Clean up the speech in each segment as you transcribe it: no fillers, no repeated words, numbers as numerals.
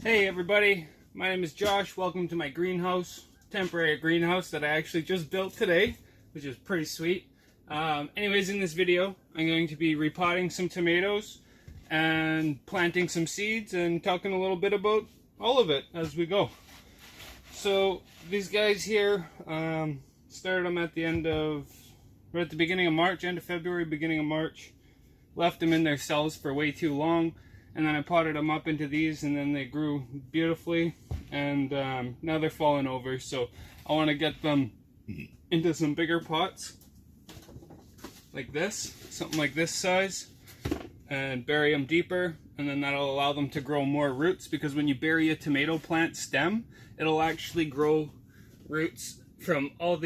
Hey everybody, my name is Josh. Welcome to my greenhouse, temporary greenhouse that I actually just built today, which is pretty sweet. Anyways, in this video, I'm going to be repotting some tomatoes and planting some seeds and talking a little bit about all of it as we go. So these guys here, started them at the end of, or at the beginning of March, end of February, beginning of March. Left them in their cells for way too long. And then I potted them up into these, and then they grew beautifully, and now they're falling over. So I want to get them into some bigger pots, like this, something like this size, and bury them deeper, and then that'll allow them to grow more roots, because when you bury a tomato plant stem, it'll actually grow roots from all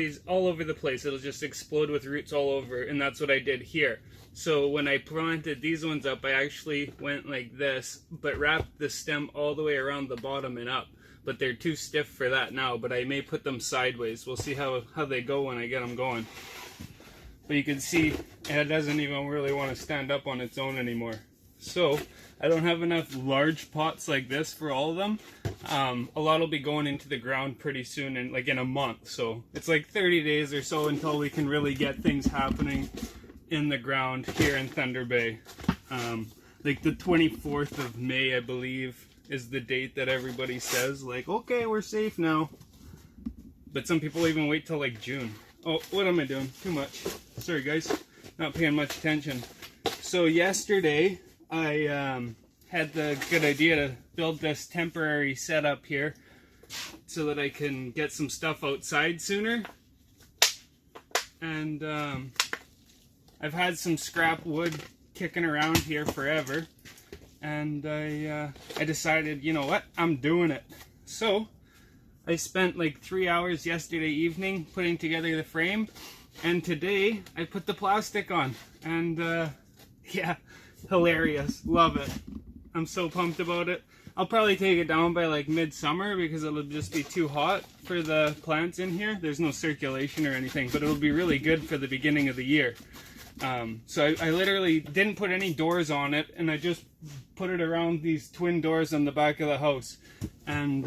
over the place. It'll just explode with roots all over, and that's what I did here. So when I planted these ones up, I actually went like this, but wrapped the stem all the way around the bottom and up. But they're too stiff for that now, but I may put them sideways. We'll see how they go when I get them going. But you can see it doesn't even really want to stand up on its own anymore. So I don't have enough large pots like this for all of them. A lot will be going into the ground pretty soon, and like in a month. So it's like 30 days or so until we can really get things happening in the ground here in Thunder Bay. Like the 24th of May, I believe, is the date that everybody says, like, okay, we're safe now. But some people even wait till like June. Oh, what am I doing? Too much. Sorry guys, not paying much attention. So yesterday, I had the good idea to build this temporary setup here so that I can get some stuff outside sooner. And I've had some scrap wood kicking around here forever, and I decided, you know what, I'm doing it. So I spent like 3 hours yesterday evening putting together the frame, and today I put the plastic on, and yeah, hilarious, love it. I'm so pumped about it. I'll probably take it down by like midsummer because it'll just be too hot for the plants in here. There's no circulation or anything, but it'll be really good for the beginning of the year. So I literally didn't put any doors on it, and I just put it around these twin doors on the back of the house. And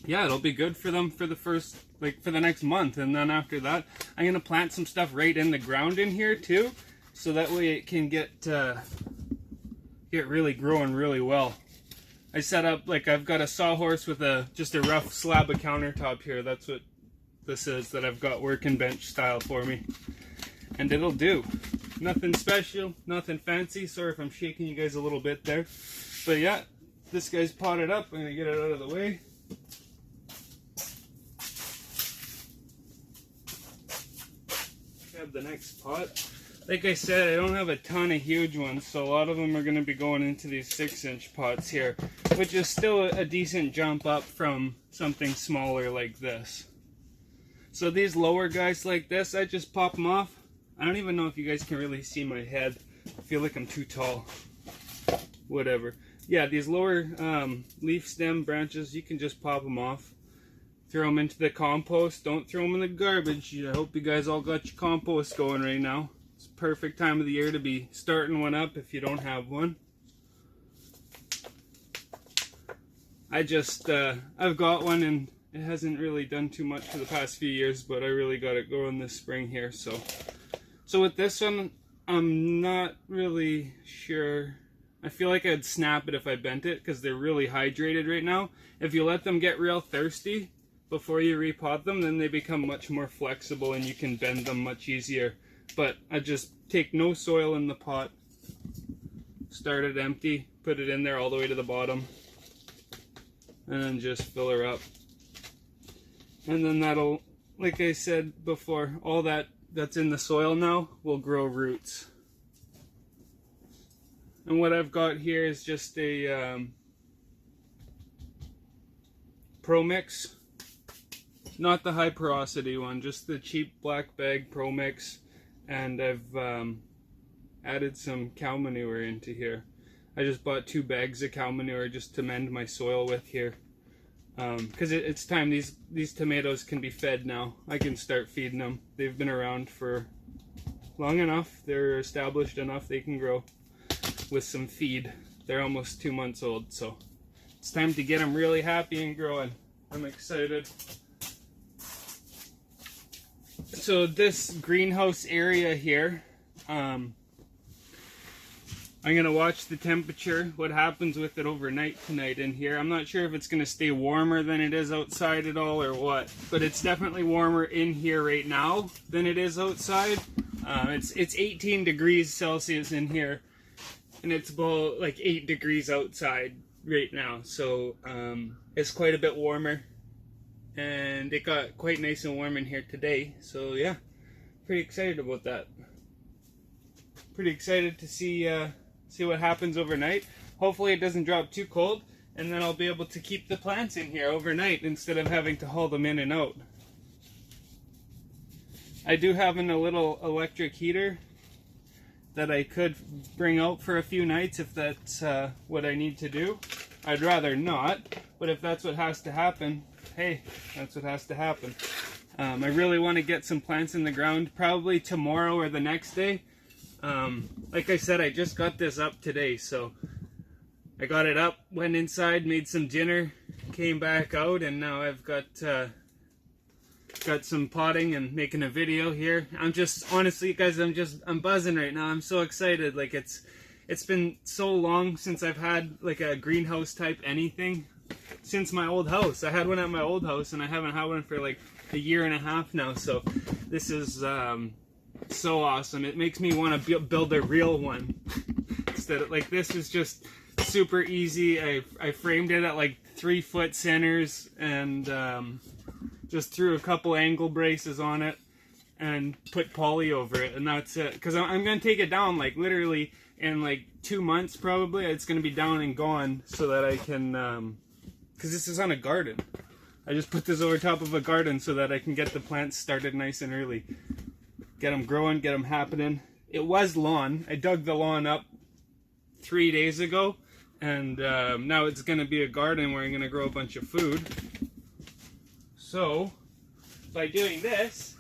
yeah, it'll be good for them for the first, like for the next month. And then after that, I'm going to plant some stuff right in the ground in here too, so that way it can get really growing really well. I set up, like, I've got a sawhorse with just a rough slab of countertop here. That's what this is that I've got working bench style for me. And it'll do. Nothing special, nothing fancy. Sorry if I'm shaking you guys a little bit there. But yeah, this guy's potted up. I'm gonna get it out of the way. Grab the next pot. Like I said, I don't have a ton of huge ones, so a lot of them are gonna be going into these 6-inch pots here, which is still a decent jump up from something smaller like this. So these lower guys like this, I just pop them off. I don't even know if you guys can really see my head. I feel like I'm too tall. Whatever. Yeah, these lower leaf stem branches, you can just pop them off. Throw them into the compost. Don't throw them in the garbage. I hope you guys all got your compost going right now. It's the perfect time of the year to be starting one up if you don't have one. I've got one, and it hasn't really done too much for the past few years, but I really got it going this spring here, so with this one, I'm not really sure. I feel like I'd snap it if I bent it because they're really hydrated right now. If you let them get real thirsty before you repot them, then they become much more flexible and you can bend them much easier. But I just take no soil in the pot, start it empty, put it in there all the way to the bottom, and then just fill her up. And then that'll, like I said before, all that's in the soil now will grow roots. And what I've got here is just a Pro Mix, not the high porosity one, just the cheap black bag Pro Mix, and I've added some cow manure into here. I just bought 2 bags of cow manure just to mend my soil with here. Because it's time. These tomatoes can be fed now. I can start feeding them. They've been around for long enough. They're established enough they can grow with some feed. They're almost 2 months old, so it's time to get them really happy and growing. I'm excited. So this greenhouse area here, I'm going to watch the temperature, what happens with it overnight tonight in here. I'm not sure if it's going to stay warmer than it is outside at all or what, but it's definitely warmer in here right now than it is outside. It's 18 degrees Celsius in here, and it's about like 8 degrees outside right now. So it's quite a bit warmer, and it got quite nice and warm in here today. So yeah, pretty excited about that. Pretty excited to see what happens overnight. Hopefully it doesn't drop too cold, and then I'll be able to keep the plants in here overnight instead of having to haul them in and out. I do have a little electric heater that I could bring out for a few nights if that's what I need to do. I'd rather not, but if that's what has to happen, hey, that's what has to happen. I really want to get some plants in the ground probably tomorrow or the next day. Like I said, I just got this up today, so I got it up, went inside, made some dinner, came back out, and now I've got some potting and making a video here. I'm just, honestly guys, I'm buzzing right now. I'm so excited. Like it's been so long since I've had like a greenhouse type anything since my old house. I had one at my old house, and I haven't had one for like a year and a half now, so this is so awesome. It makes me want to build a real one instead of like, this is just super easy. I framed it at like 3-foot centers, and just threw a couple angle braces on it and put poly over it, and that's it. Because I'm going to take it down like literally in like 2 months probably. It's going to be down and gone, so that I can, because this is on a garden. I just put this over top of a garden so that I can get the plants started nice and early. Get them growing, get them happening. It was lawn. I dug the lawn up 3 days ago, and now it's going to be a garden where I'm going to grow a bunch of food. So by doing this,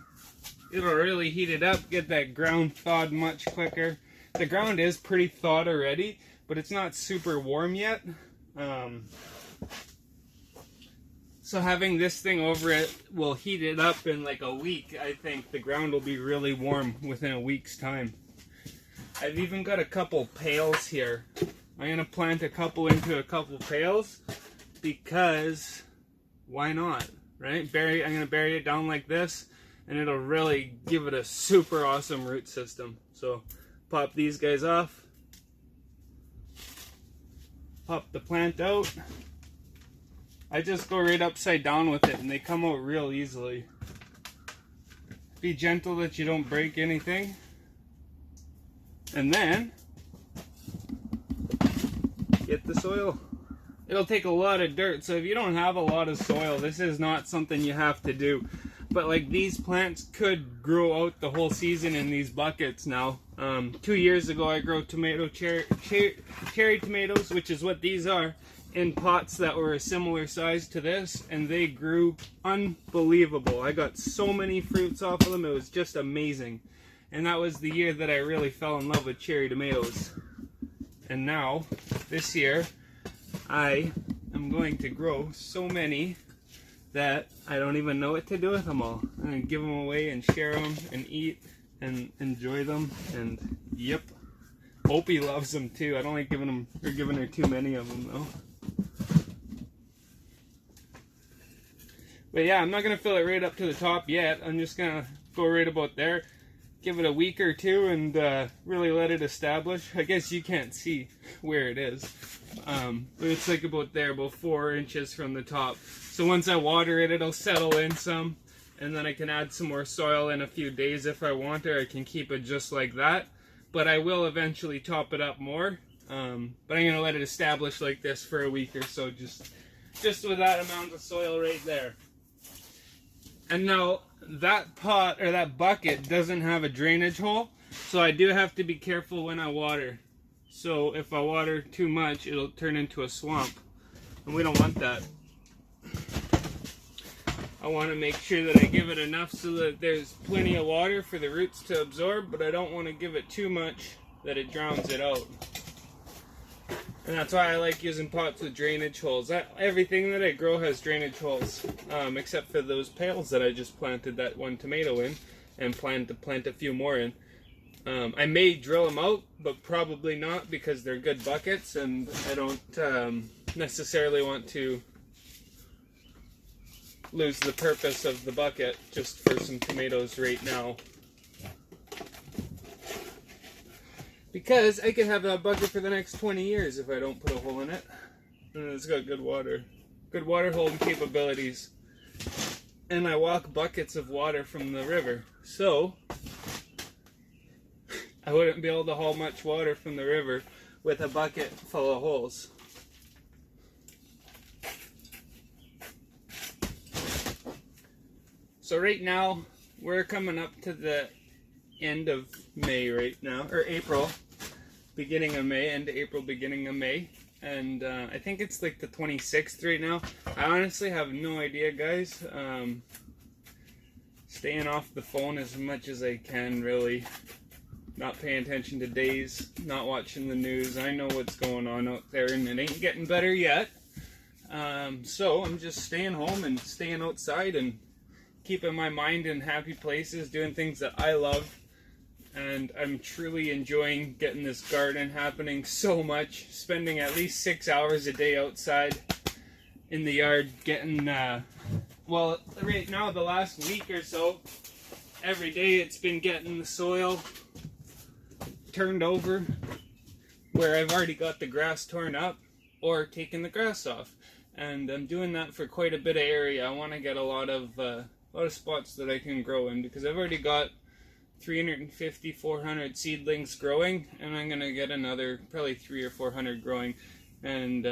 it'll really heat it up, get that ground thawed much quicker. The ground is pretty thawed already, but it's not super warm yet. So having this thing over it will heat it up in like a week. I think the ground will be really warm within a week's time. I've even got a couple pails here. I'm going to plant a couple into a couple pails, because why not, right? I'm going to bury it down like this, and it'll really give it a super awesome root system. So pop these guys off, pop the plant out. I just go right upside down with it, and they come out real easily. Be gentle that you don't break anything. And then get the soil. It'll take a lot of dirt, so if you don't have a lot of soil, this is not something you have to do. But like, these plants could grow out the whole season in these buckets now. 2 years ago I grew cherry tomatoes, which is what these are, in pots that were a similar size to this, and they grew unbelievable. I got so many fruits off of them, it was just amazing. And that was the year that I really fell in love with cherry tomatoes. And now, this year, I am going to grow so many that I don't even know what to do with them all. I'm going to give them away and share them and eat and enjoy them, and yep. Opie loves them too. I don't like giving her too many of them though. But yeah, I'm not going to fill it right up to the top yet. I'm just going to go right about there. Give it a week or two and really let it establish. I guess you can't see where it is. But it's like about there, about 4 inches from the top. So once I water it, it'll settle in some. And then I can add some more soil in a few days if I want, or I can keep it just like that. But I will eventually top it up more. But I'm going to let it establish like this for a week or so, just with that amount of soil right there. And now that pot or that bucket doesn't have a drainage hole, so I do have to be careful when I water. So if I water too much, it'll turn into a swamp, and we don't want that. I want to make sure that I give it enough so that there's plenty of water for the roots to absorb, but I don't want to give it too much that it drowns it out. And that's why I like using pots with drainage holes. Everything that I grow has drainage holes, except for those pails that I just planted that one tomato in, and plan to plant a few more in. I may drill them out, but probably not, because they're good buckets, and I don't necessarily want to lose the purpose of the bucket just for some tomatoes right now. Because I could have that bucket for the next 20 years if I don't put a hole in it. And it's got good water holding capabilities. And I walk buckets of water from the river. So, I wouldn't be able to haul much water from the river with a bucket full of holes. So right now, we're coming up to the end of May right now, or April, beginning of May, end of April, beginning of May, and I think it's like the 26th right now. I honestly have no idea, guys. Staying off the phone as much as I can, really. Not paying attention to days, not watching the news. I know what's going on out there, and it ain't getting better yet. So I'm just staying home and staying outside and keeping my mind in happy places, doing things that I love. And I'm truly enjoying getting this garden happening so much, spending at least 6 hours a day outside in the yard getting, well, right now, the last week or so, every day it's been getting the soil turned over where I've already got the grass torn up, or taking the grass off. And I'm doing that for quite a bit of area. I want to get a lot of spots that I can grow in, because I've already got 350, 400 seedlings growing, and I'm gonna get another probably 300 or 400 growing, and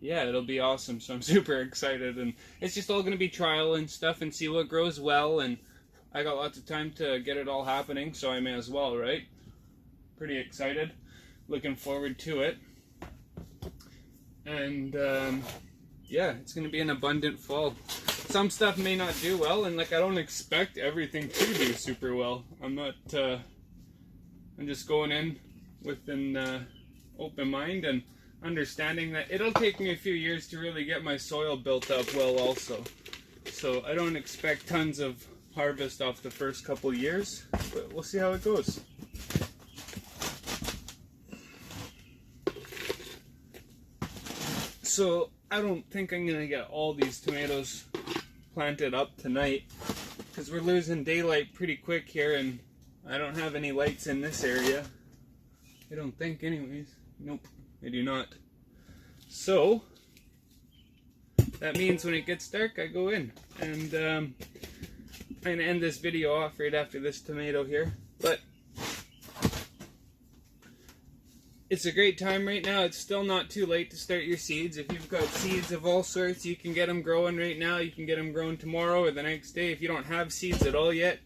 yeah, it'll be awesome. So I'm super excited, and it's just all gonna be trial and stuff, and see what grows well. And I got lots of time to get it all happening, so I may as well, right? Pretty excited, looking forward to it, and yeah, it's gonna be an abundant fall. Some stuff may not do well, and like, I don't expect everything to do super well. I'm just going in with an open mind, and understanding that it'll take me a few years to really get my soil built up well also. So I don't expect tons of harvest off the first couple years, but we'll see how it goes. So I don't think I'm gonna get all these tomatoes planted up tonight, because we're losing daylight pretty quick here, and I don't have any lights in this area. I don't think anyways. Nope, I do not. So that means when it gets dark, I go in, and I'm gonna end this video off right after this tomato here. But it's a great time right now. It's still not too late to start your seeds. If you've got seeds of all sorts, you can get them growing right now. You can get them growing tomorrow or the next day. If you don't have seeds at all yet,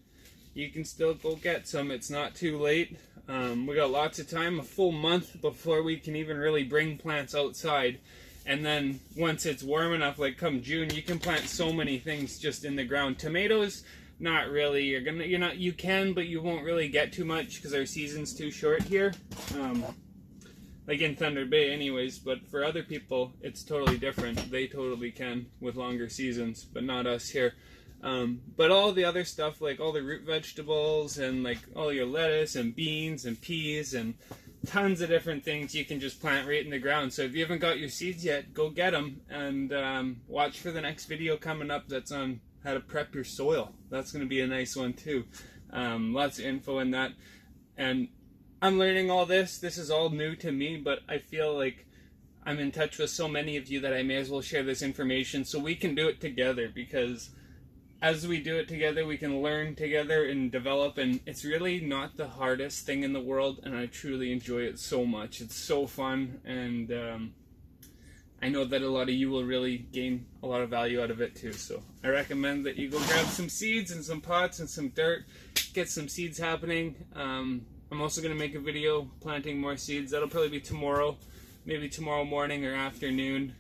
you can still go get some. It's not too late. We got lots of time, a full month before we can even really bring plants outside. And then once it's warm enough, like come June, you can plant so many things just in the ground. Tomatoes, not really. You can, but you won't really get too much because our season's too short here. Like in Thunder Bay anyways, but for other people, it's totally different. They totally can with longer seasons, but not us here. But all the other stuff, like all the root vegetables and like all your lettuce and beans and peas and tons of different things, you can just plant right in the ground. So if you haven't got your seeds yet, go get them, and watch for the next video coming up that's on how to prep your soil. That's going to be a nice one too. Lots of info in that. And I'm learning all this. This is all new to me, but I feel like I'm in touch with so many of you that I may as well share this information so we can do it together, because as we do it together, we can learn together and develop, and it's really not the hardest thing in the world, and I truly enjoy it so much. It's so fun, and I know that a lot of you will really gain a lot of value out of it too. So I recommend that you go grab some seeds and some pots and some dirt, get some seeds happening. I'm also going to make a video planting more seeds. That'll probably be tomorrow, maybe tomorrow morning or afternoon,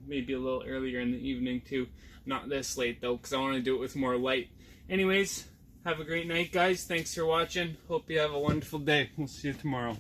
maybe a little earlier in the evening too. Not this late though, because I want to do it with more light. Anyways, have a great night, guys. Thanks for watching. Hope you have a wonderful day. We'll see you tomorrow.